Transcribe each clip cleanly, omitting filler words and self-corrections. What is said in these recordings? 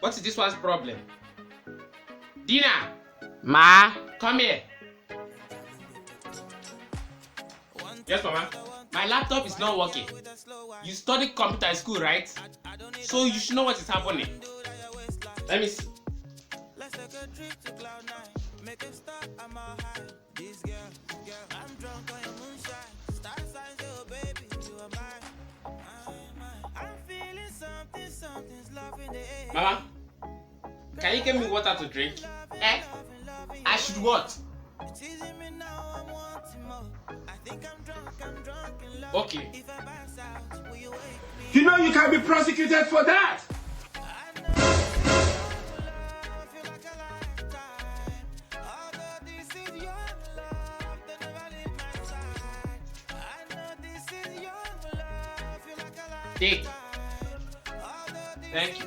What is this one's problem? Dina! Ma? Come here. Yes, Mama? My laptop is not working. You studied computer in school, right? So you should know what is happening. Let me see. Mama, can you give me water to drink? Eh? I should what? Okay. You know you can be prosecuted for that. Take. Thank you.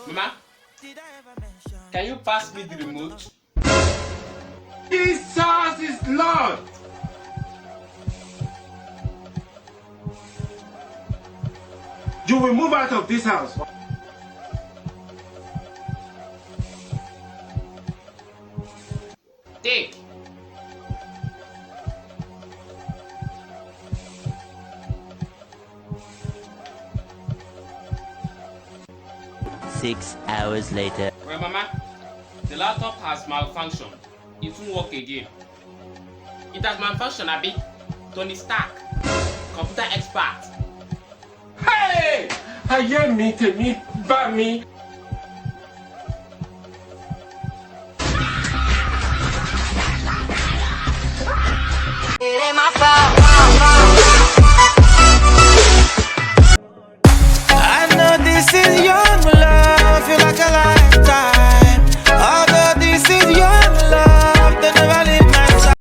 Mama, can you pass me the remote? Jesus is Lord. You will move out of this house. Take. Six hours later. Well, Mama, the laptop has malfunctioned. It won't work again. It has malfunctioned, Abi. Tony Stark, computer expert. Hey! Ayé mi tèmi bá mi. It ain't my fault.